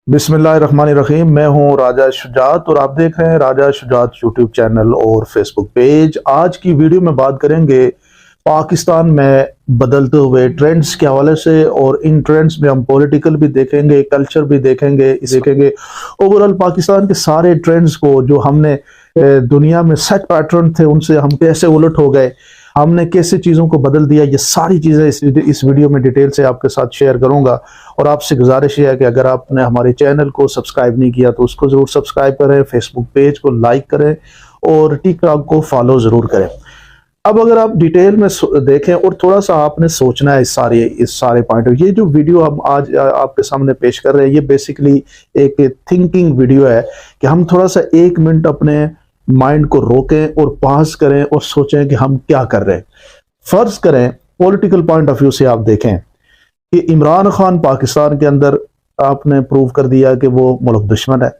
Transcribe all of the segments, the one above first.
बिस्मिल्लाहिर्रहमानिर्रहीम। मैं हूं राजा शुजात और आप देख रहे हैं राजा शुजात यूट्यूब चैनल और फेसबुक पेज। आज की वीडियो में बात करेंगे पाकिस्तान में बदलते हुए ट्रेंड्स के हवाले से, और इन ट्रेंड्स में हम पॉलिटिकल भी देखेंगे, कल्चर भी देखेंगे ओवरऑल पाकिस्तान के सारे ट्रेंड्स को जो हमने दुनिया में सेट पैटर्न थे उनसे हम कैसे उलट हो गए, हमने कैसे चीज़ों को बदल दिया, ये सारी चीज़ें इस वीडियो में डिटेल से आपके साथ शेयर करूंगा। और आपसे गुजारिश है कि अगर आपने हमारे चैनल को सब्सक्राइब नहीं किया तो उसको ज़रूर सब्सक्राइब करें, फेसबुक पेज को लाइक करें और टिकटॉक को फॉलो ज़रूर करें। अब अगर आप डिटेल में देखें और थोड़ा सा आपने सोचना है इस सारे पॉइंट, ये जो वीडियो हम आज आपके सामने पेश कर रहे हैं ये बेसिकली एक थिंकिंग वीडियो है कि हम थोड़ा सा 1 मिनट अपने माइंड को रोकें और पास करें और सोचें कि हम क्या कर रहे हैं। फर्ज करें पॉलिटिकल पॉइंट ऑफ व्यू से आप देखें कि इमरान खान पाकिस्तान के अंदर आपने प्रूव कर दिया कि वो मुल्क दुश्मन है।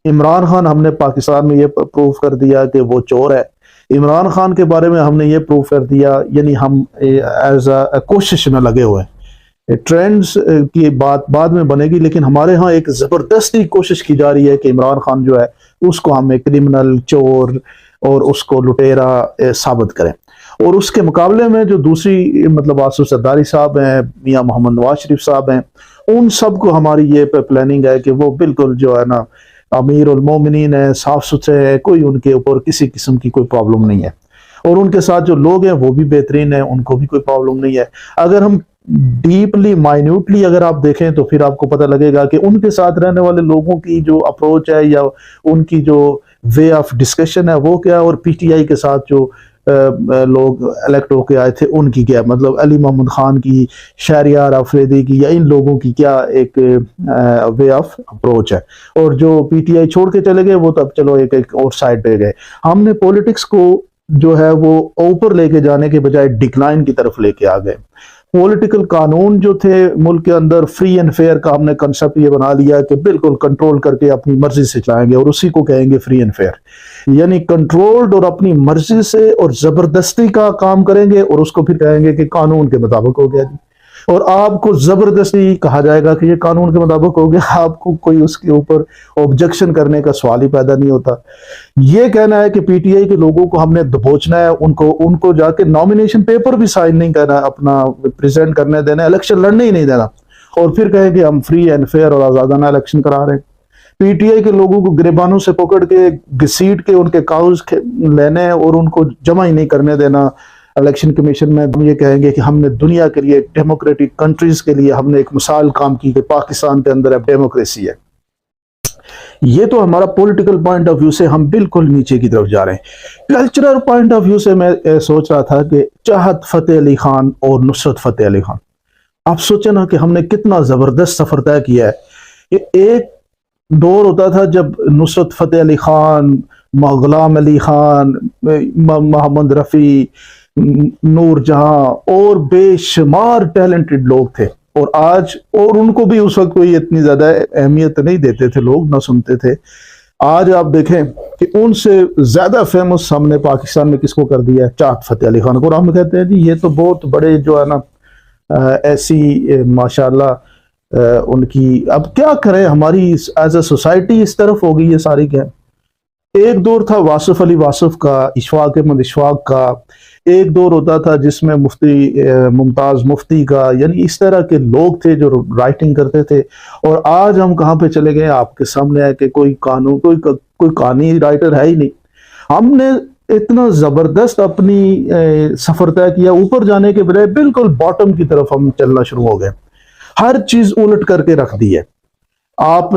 इमरान खान हमने पाकिस्तान में ये प्रूव कर दिया कि वो चोर है। इमरान खान के बारे में हमने ये प्रूव कर दिया, यानी हम एज अ कोशिश में लगे हुए हैं। ट्रेंड्स की बात बाद में बनेगी, लेकिन हमारे यहाँ एक ज़बरदस्ती कोशिश की जा रही है कि इमरान खान जो है उसको हम एक क्रिमिनल, चोर और उसको लुटेरा साबित करें। और उसके मुकाबले में जो दूसरी मतलब आसिफ जरदारी साहब हैं, मियां मोहम्मद नवाज शरीफ साहब हैं, उन सब को हमारी ये प्लानिंग है कि वो बिल्कुल जो है ना अमीर उल मोमिनीन है, साफ सुथरे है, कोई उनके ऊपर किसी किस्म की कोई प्रॉब्लम नहीं है। और उनके साथ जो लोग हैं वो भी बेहतरीन है, उनको भी कोई प्रॉब्लम नहीं है। अगर हम डीपली माइन्यूटली अगर आप देखें तो फिर आपको पता लगेगा कि उनके साथ रहने वाले लोगों की जो अप्रोच है या उनकी जो वे ऑफ डिस्कशन है वो क्या, और पीटीआई के साथ जो लोग इलेक्ट होके आए थे उनकी क्या, मतलब अली मोहम्मद खान की, शहरियार अफरीदी की, या इन लोगों की क्या एक वे ऑफ अप्रोच है। और जो पीटीआई छोड़ के चले गए वो तब चलो एक और साइड पे गए। हमने पॉलिटिक्स को जो है वो ऊपर लेके जाने के बजाय डिक्लाइन की तरफ लेके आ गए। पॉलिटिकल कानून जो थे मुल्क के अंदर, फ्री एंड फेयर का हमने कंसेप्ट ये बना लिया कि बिल्कुल कंट्रोल करके अपनी मर्जी से चलाएंगे और उसी को कहेंगे फ्री एंड फेयर। यानी कंट्रोल्ड और अपनी मर्जी से और जबरदस्ती का काम करेंगे और उसको फिर कहेंगे कि कानून के मुताबिक हो गया जी। और आपको जबरदस्ती कहा जाएगा कि ये कानून के मुताबिक हो गया, आपको कोई उसके ऊपर ऑब्जेक्शन करने का सवाल ही पैदा नहीं होता। ये कहना है कि पीटीआई के लोगों को हमने दबोचना है, उनको जाके नॉमिनेशन पेपर भी साइन नहीं करना, अपना प्रेजेंट करने देना, इलेक्शन लड़ने ही नहीं देना, और फिर कहें कि हम फ्री एंड फेयर और आजादाना इलेक्शन करा रहे हैं। पीटीआई के लोगों को गिरबानों से पकड़ के घसीट के उनके कागज लेने हैं और उनको जमा ही नहीं करने देना इलेक्शन कमीशन में। हम ये कहेंगे कि हमने दुनिया के लिए, डेमोक्रेटिक कंट्रीज के लिए हमने एक मिसाल काम की कि पाकिस्तान के अंदर अब डेमोक्रेसी है। ये तो हमारा पॉलिटिकल पॉइंट ऑफ व्यू से हम बिल्कुल नीचे की तरफ जा रहे हैं। कल्चरल पॉइंट ऑफ व्यू से मैं सोच रहा था कि चाहत फतेह अली खान और नुसरत फतेह अली खान, आप सोचे ना कि हमने कितना जबरदस्त सफर तय किया है। एक दौर होता था जब नुसरत फतेह अली खान, गुलाम अली खान, मोहम्मद रफ़ी, नूर जहां और बेशुमार टैलेंटेड लोग थे, और आज, और उनको भी उस वक्त कोई इतनी ज्यादा अहमियत नहीं देते थे, लोग ना सुनते थे। आज आप देखें कि उनसे ज्यादा फेमस हमने पाकिस्तान में किसको कर दिया है, चाहत फतेह अली खान को। और हम कहते हैं जी ये तो बहुत बड़े जो है ना ऐसी माशाल्लाह उनकी, अब क्या करें, हमारी एज ए सोसाइटी इस तरफ हो गई है सारी। क्या एक दौर था वासिफ अली वासिफ का, इशफाक अहमद इशफाक का, एक दौर होता था जिसमें मुफ्ती मुमताज मुफ्ती का, यानी इस तरह के लोग थे जो राइटिंग करते थे। और आज हम कहाँ पे चले गए, आपके सामने है कि कोई कहानी राइटर है ही नहीं। हमने इतना जबरदस्त अपनी सफर तय किया, ऊपर जाने के बजाय बिल्कुल बॉटम की तरफ हम चलना शुरू हो गए, हर चीज उलट करके रख दी है। आप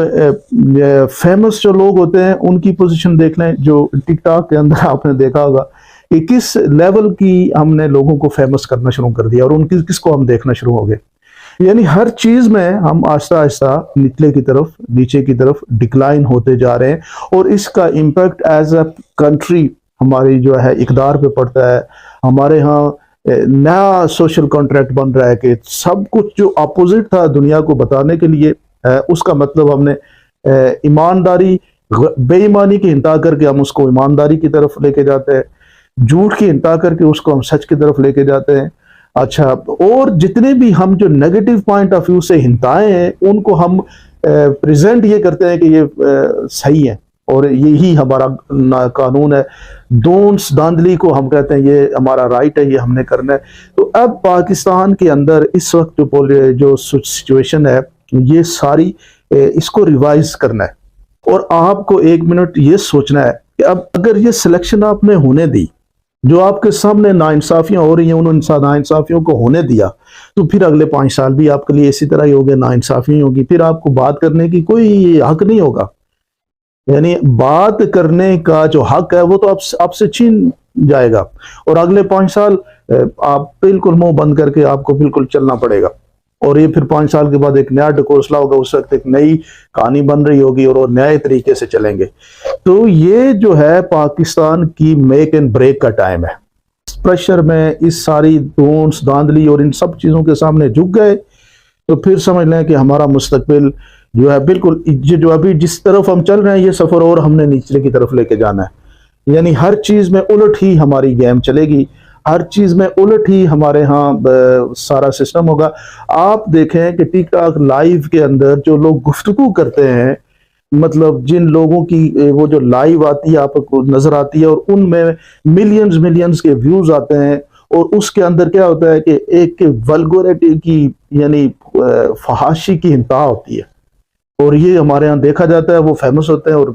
फेमस जो लोग होते हैं उनकी पोजीशन देख लें, जो टिकटॉक के अंदर आपने देखा होगा कि किस लेवल की हमने लोगों को फेमस करना शुरू कर दिया और उनकी किसको हम देखना शुरू हो गए। यानी हर चीज में हम आहिस्ता आहिस्ता नीचे की तरफ डिक्लाइन होते जा रहे हैं, और इसका इम्पैक्ट एज अ कंट्री हमारी जो है इकदार पे पड़ता है। हमारे यहाँ नया सोशल कॉन्ट्रैक्ट बन रहा है कि सब कुछ जो अपोजिट था दुनिया को बताने के लिए, उसका मतलब हमने ईमानदारी, बेईमानी की इंतहा करके हम उसको ईमानदारी की तरफ लेके जाते हैं, झूठ की इंतहा करके उसको हम सच की तरफ लेके जाते हैं। अच्छा, और जितने भी हम जो नेगेटिव पॉइंट ऑफ व्यू से हिंताएं हैं उनको हम پریزنٹ یہ کرتے ہیں کہ یہ صحیح ہے اور یہی ہمارا قانون ہے، دونس داندلی کو ہم کہتے ہیں یہ ہمارا رائٹ ہے، یہ ہم نے کرنا ہے۔ تو اب پاکستان کے اندر اس وقت جو سچویشن ہے یہ ساری اس کو ریوائز کرنا ہے، اور آپ کو ایک منٹ یہ سوچنا ہے کہ اب اگر یہ سلیکشن آپ نے ہونے دی، جو آپ کے سامنے ناانصافیاں ہو رہی ہیں ان ناانصافیوں کو ہونے دیا، تو پھر اگلے 5 سال بھی آپ کے لیے اسی طرح ہی ہوگے، ناانصافی ہوگی، پھر آپ کو بات کرنے کی کوئی حق نہیں ہوگا۔ یعنی بات کرنے کا جو حق ہے وہ تو آپ سے چھین جائے گا، اور اگلے 5 سال آپ بالکل منہ بند کر کے آپ کو بالکل چلنا پڑے گا، اور یہ پھر 5 سال کے بعد ایک نیا ڈکوسلا ہوگا، اس وقت ایک نئی کہانی بن رہی ہوگی اور وہ نئے طریقے سے چلیں گے۔ تو یہ جو ہے پاکستان کی میک اینڈ بریک کا ٹائم ہے۔ اس پریشر میں اس ساری دونس داندلی اور ان سب چیزوں کے سامنے جھک گئے تو پھر سمجھ لیں کہ ہمارا مستقبل جو ہے بالکل جو ابھی جس طرف ہم چل رہے ہیں یہ سفر اور ہم نے نیچے کی طرف لے کے جانا ہے۔ یعنی ہر چیز میں الٹ ہی ہماری گیم چلے گی، ہر چیز میں الٹ ہی ہمارے ہاں سارا سسٹم ہوگا۔ آپ دیکھیں کہ ٹک ٹاک لائیو کے اندر جو لوگ گفتگو کرتے ہیں، مطلب جن لوگوں کی وہ جو لائیو آتی ہے آپ کو نظر آتی ہے اور ان میں ملینز کے ویوز آتے ہیں، اور اس کے اندر کیا ہوتا ہے کہ ایک ولگورٹی کی یعنی فحاشی کی انتہا ہوتی ہے، اور یہ ہمارے ہاں دیکھا جاتا ہے۔ وہ فیمس ہوتے ہیں اور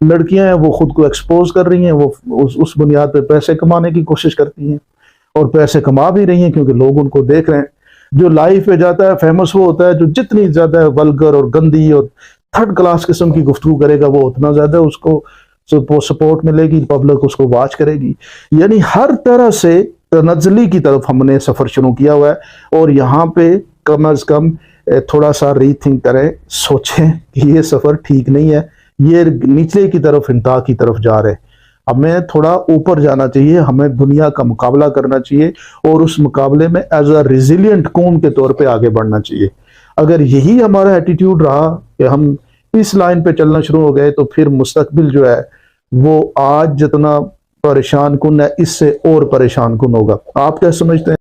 لڑکیاں ہیں وہ خود کو ایکسپوز کر رہی ہیں، وہ اس بنیاد پہ پیسے کمانے کی کوشش کرتی ہیں اور پیسے کما بھی رہی ہیں کیونکہ لوگ ان کو دیکھ رہے ہیں۔ جو لائف پہ جاتا ہے فیمس وہ ہوتا ہے جو جتنی زیادہ ولگر اور گندی اور تھرڈ کلاس قسم کی گفتگو کرے گا وہ اتنا زیادہ اس کو سپورٹ ملے گی، پبلک اس کو واچ کرے گی۔ یعنی ہر طرح سے تنزلی کی طرف ہم نے سفر شروع کیا ہوا ہے، اور یہاں پہ کم از کم تھوڑا سا ری تھنک کریں، سوچیں کہ یہ سفر ٹھیک نہیں ہے، یہ نیچلے کی طرف انتہا کی طرف جا رہے ہیں۔ ہمیں تھوڑا اوپر جانا چاہیے، ہمیں دنیا کا مقابلہ کرنا چاہیے اور اس مقابلے میں ایز اے ریزیلینٹ قوم کے طور پہ آگے بڑھنا چاہیے۔ اگر یہی ہمارا ایٹیٹیوڈ رہا کہ ہم اس لائن پہ چلنا شروع ہو گئے تو پھر مستقبل جو ہے وہ آج جتنا پریشان کن ہے اس سے اور پریشان کن ہوگا۔ آپ کیا سمجھتے ہیں؟